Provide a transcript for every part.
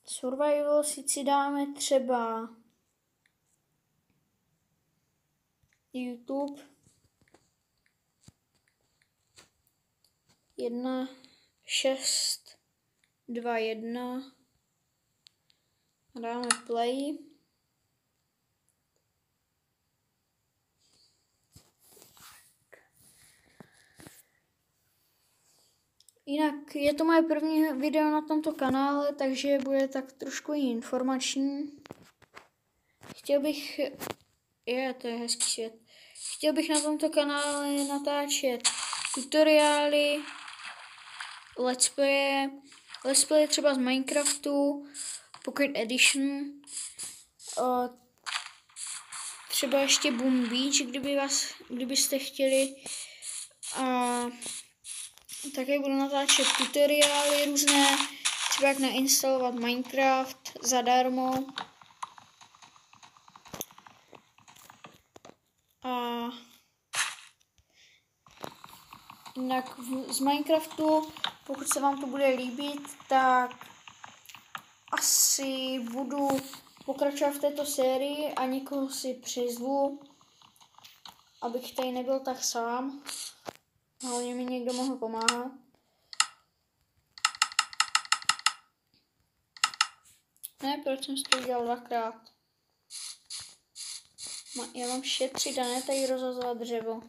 Survival si dáme třeba YouTube 1.6.2.1 dáme play. Jinak je to moje první video na tomto kanále, takže bude tak trošku informační. Chtěl bych, to je hezký svět. Chtěl bych na tomto kanále natáčet tutoriály, let's play třeba z Minecraftu, Pocket Edition, třeba ještě Boom Beach, kdybyste chtěli. Také budu natáčet tutoriály různé, třeba jak nainstalovat Minecraft zadarmo. A jinak z Minecraftu, pokud se vám to bude líbit, tak asi budu pokračovat v této sérii a někoho si přizvu, abych tady nebyl tak sám. Hlavně mi někdo mohl pomáhat. Ne, proč jsem to udělal dvakrát? Já mám šetřit a ne tady rozhazovat dřevo.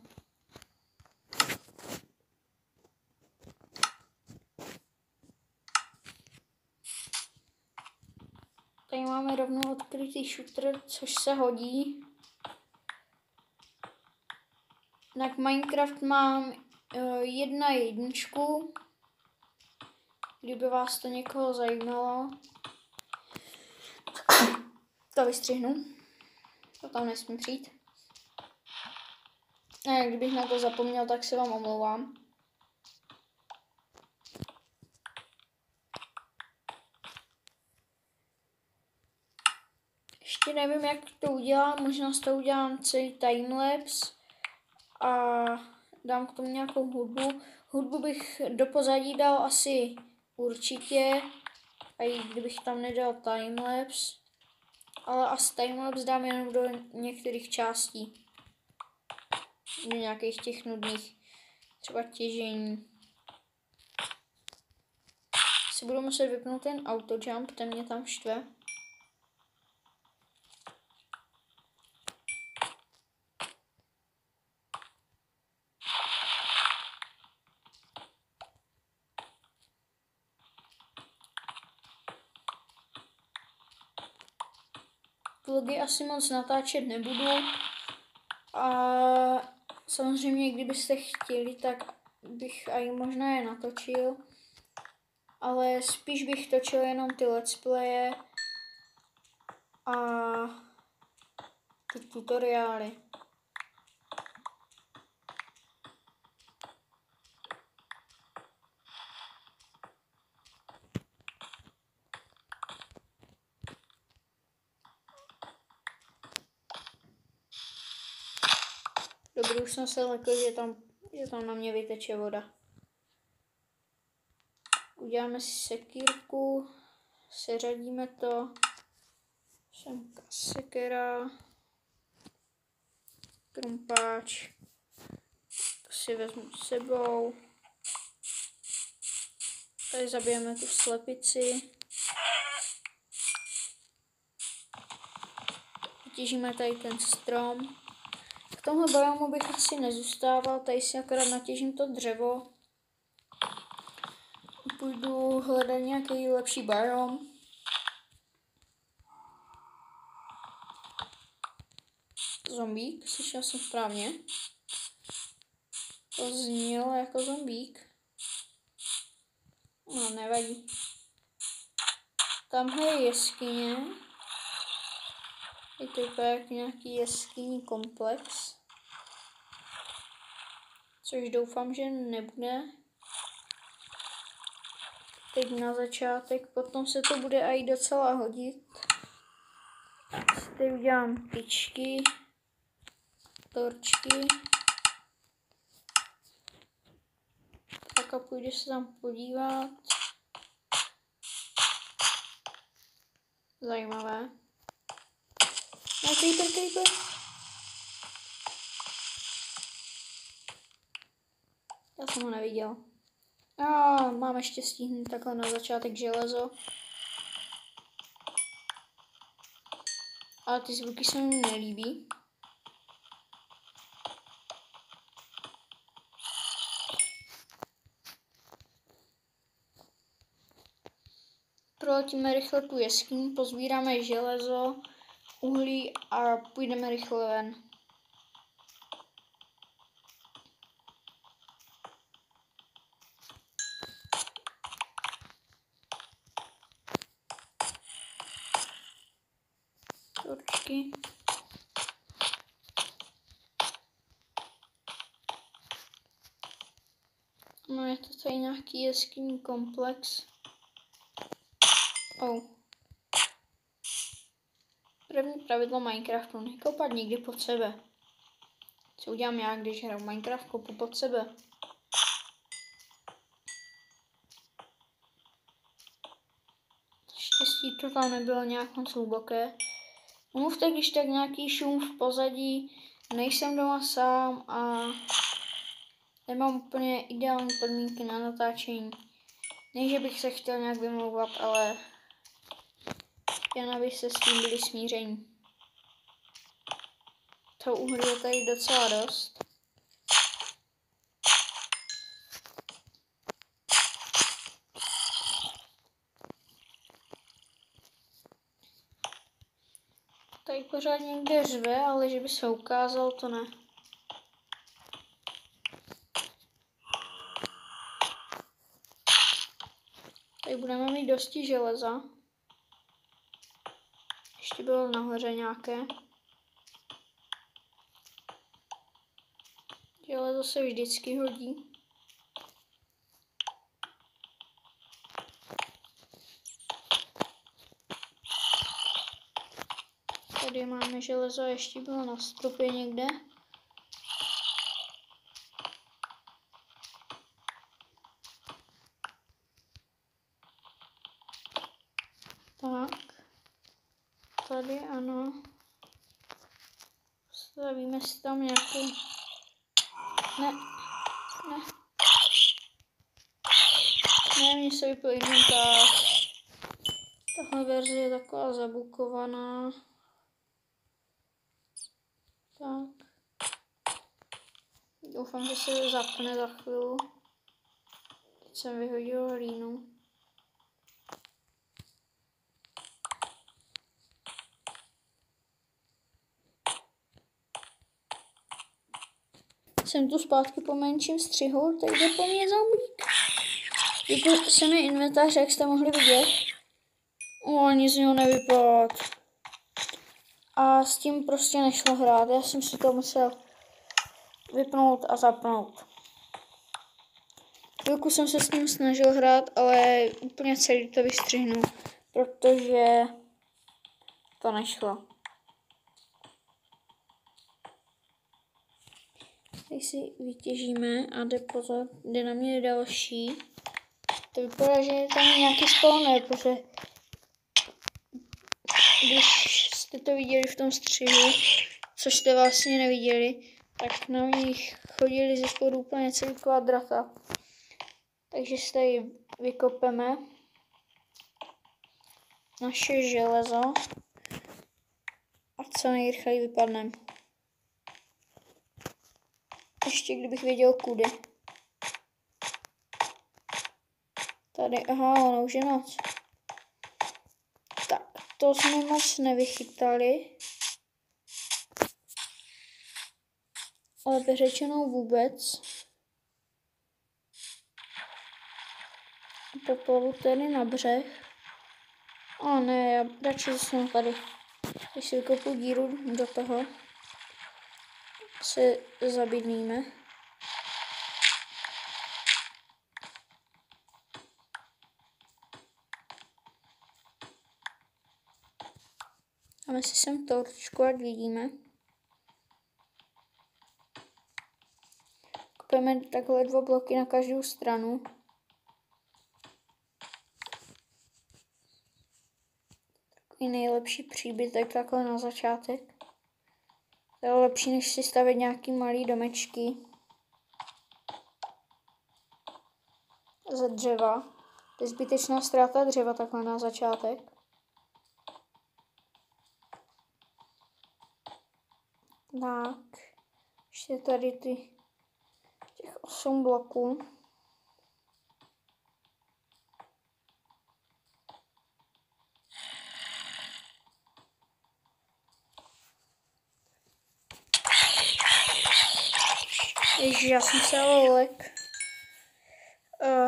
Tady máme rovnou odkrytý shooter, což se hodí. Na Minecraft mám 1.1, kdyby vás to někoho zajímalo. To vystřihnu. To tam nesmí přijít. A kdybych na to zapomněl, tak se vám omlouvám. Ještě nevím, jak to udělám. Možná z toho udělám celý timelapse a dám k tomu nějakou hudbu. Hudbu bych do pozadí dal asi určitě, a i kdybych tam nedal timelapse. Ale asi timelapse dám jenom do některých částí. Do nějakých těch nudných, třeba těžení. Si budu muset vypnout ten autojump, ten mě tam štve. Vlogy asi moc natáčet nebudu. A samozřejmě, kdybyste chtěli, tak bych aj možná je natočil. Ale spíš bych točil jenom ty let's playe a ty tutoriály. Dobrý, už jsem se lekl, že tam na mě vyteče voda. Uděláme si sekírku, seřadíme to. Semka sekera, krumpáč, to si vezmu s sebou. Tady zabijeme tu slepici. Vytěžíme tady ten strom. V tomhle biomu bych asi nezůstával, tady si akorát natěžím to dřevo. Půjdu hledat nějaký lepší biom. Zombík, slyšel jsem správně. To znělo jako zombík. No, nevadí. Tamhle je jeskyně. Je to úplně jak nějaký jeskyní komplex. Což doufám, že nebude. Teď na začátek, potom se to bude i docela hodit. Teď udělám tyčky, torčky. Tak a půjdu se tam podívat. Zajímavé. Ne, creeper. Já jsem ho neviděl. Máme štěstí takhle na začátek železo. Ale ty zvuky se mi nelíbí. Proletíme rychle tu jeskyni, pozbíráme železo, uhlí a půjdeme rychle ven. Torčky. No je to tady nějaký jeskyní komplex. První pravidlo Minecraftu, nekopat nikdy pod sebe. Co udělám já, když hraju Minecraft, kopu pod sebe. Štěstí to tam nebylo nějak moc hluboké. Omluvte, když tak nějaký šum v pozadí, nejsem doma sám a nemám úplně ideální podmínky na natáčení. Ne, že bych se chtěl nějak vymlouvat, ale jen aby se s tím byli smíření. To uhlí je tady docela dost. Tady pořád někde řve, ale že by se ukázal, to ne. Tady budeme mít dosti železa. Ještě bylo nahoře nějaké. Železo se vždycky hodí. Tady máme železo, ještě bylo na stropě někde. Tak. Tady ano. Stavíme si tam nějaký... Ne. Ne, mně se vypl inventář. Tahle verze je taková zabukovaná. Tak. Doufám, že se zapne za chvíli. Teď jsem vyhodil hlínu. Jsem tu zpátky po menším střihu, teď jde po mně zombík. Vypl se mi inventář, jak jste mohli vidět. Ani z něho nevypadl. A s tím prostě nešlo hrát, já jsem si to musel vypnout a zapnout. Chvilku jsem se s ním snažil hrát, ale úplně celý to vystřihnu, protože to nešlo. Teď si vytěžíme a jde na mě další. To vypadá, že je tam nějaký spawner, protože když jste to viděli v tom střihu, což jste vlastně neviděli, tak na mě chodili ze spodu úplně celý kvadrata. Takže si tady vykopeme naše železo a co nejrychleji vypadneme. Ještě kdybych věděl kudy. Tady, ono už je noc. Tak, to jsme moc nevychytali. Ale řečeno vůbec. Poplavu tedy na břeh. A ne, já radši zůstanu tady. Když si vykopu díru do toho, se zabydlíme. Dáme si sem torčku, ať vidíme. Kopeme takhle 2 bloky na každou stranu. takový nejlepší příbytek takhle na začátek. To je lepší, než si stavět nějaký malý domečky ze dřeva. To je zbytečná ztráta dřeva takhle na začátek. Tak, ještě tady těch 8 bloků. Ježiš, já jsem se ale lek.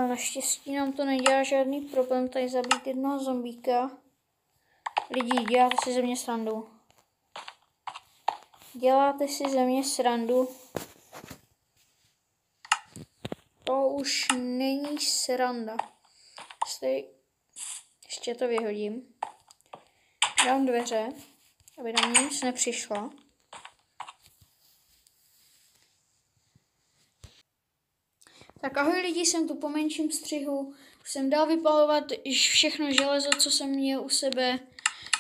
Naštěstí nám to nedělá žádný problém tady zabít jednoho zombíka. Lidi, děláte si ze mě srandu. Děláte si ze mě srandu. To už není sranda. Ještě to vyhodím. Dám dveře, aby na mě nic nepřišlo. Tak ahoj lidi, jsem tu po menším střihu. Už jsem dal vypalovat všechno železo, co jsem měl u sebe.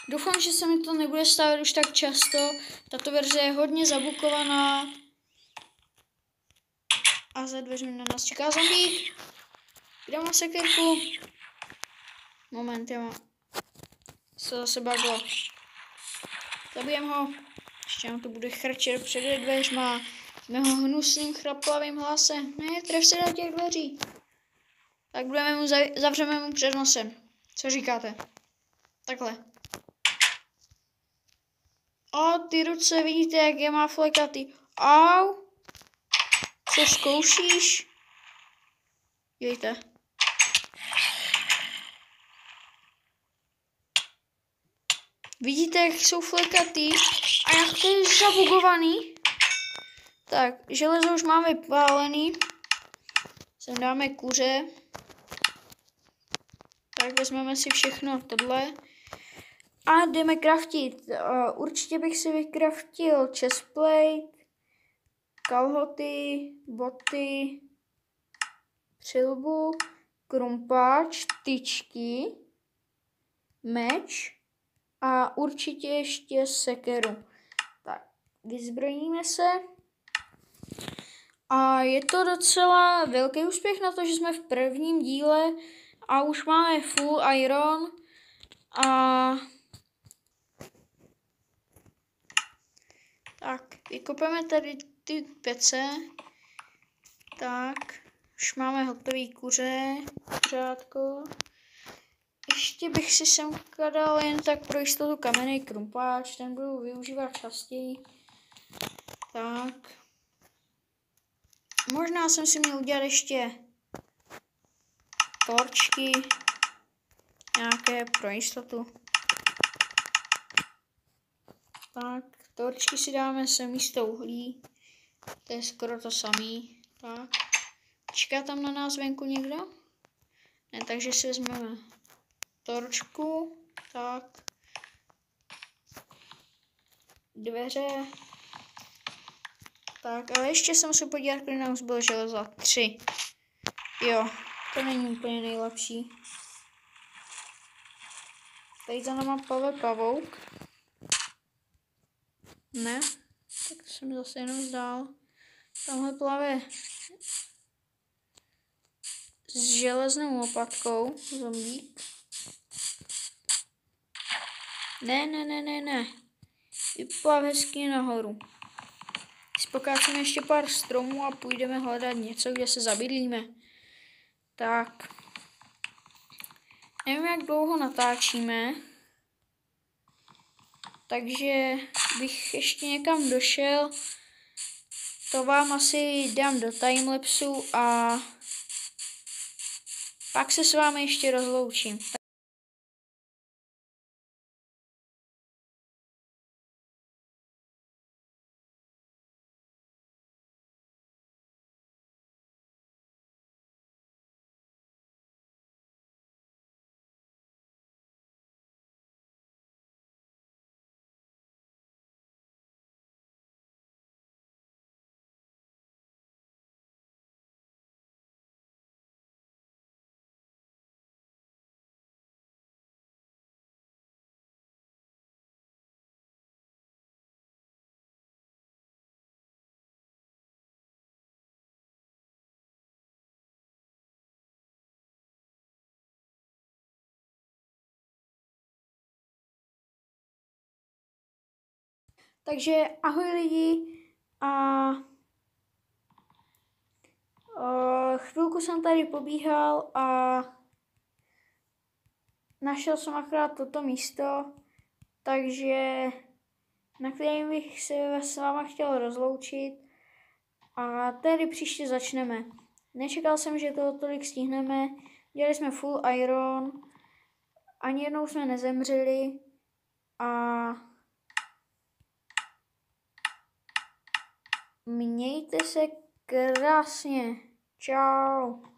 Doufám, že se mi to nebude stávat už tak často. Tato verze je hodně zabukovaná. A za dveřmi na nás čeká zombík. Kde má sekerku? Moment, já mám. Se zase baglo. Zabijem ho. Ještě nám to bude chrčet před dveřma. S mého hnusným chraplavým hlasem. Ne, tref se do těch dveří. Tak zavřeme mu před nosem. Co říkáte? Takhle. O, ty ruce, vidíte, jak je má flekatý. Au. Co zkoušíš? Dějte. Vidíte, jak jsou flekatý a jak to je zabugovaný? Tak, železo už máme vypálený. Sem dáme kuře. Tak vezmeme si všechno tohle. A jdeme craftit. Určitě bych si vykraftil chestplate, kalhoty, boty, přilbu, krumpáč, tyčky, meč a určitě ještě sekeru. Tak, vyzbrojíme se. A je to docela velký úspěch na to, že jsme v prvním díle a už máme full iron a tak, vykopeme tady ty pece. Tak, už máme hotový kuřátko. Ještě bych si semka dal jen tak pro jistotu kamenný krumpáč, ten budu využívat častěji. Tak. Možná jsem si měl udělat ještě torčky, nějaké pro jistotu. Tak, torčky si dáme sem místo uhlí, to je skoro to samý. Tak, čeká tam na nás venku někdo? Ne, takže si vezmeme torčku, tak, dveře, tak, ale ještě jsem se podívat, kolik nám zbylo železa, 3. Jo, to není úplně nejlepší. Tady za náma plave pavouk. Ne, tak to jsem zase jenom zdál. Tamhle plave s železnou lopatkou zombík. Ne. Vyplav hezky nahoru. Spokácíme ještě pár stromů a půjdeme hledat něco, kde se zabydlíme. Tak. Nevím, jak dlouho natáčíme. Takže bych ještě někam došel. To vám asi dám do timelapsu a pak se s vámi ještě rozloučím. Takže ahoj lidi a chvilku jsem tady pobíhal a našel jsem akorát toto místo, takže na kterém bych se s váma chtěl rozloučit a tedy příště začneme. Nečekal jsem, že toho tolik stihneme, dělali jsme full iron, ani jednou jsme nezemřeli a mějte se krásně. Čau.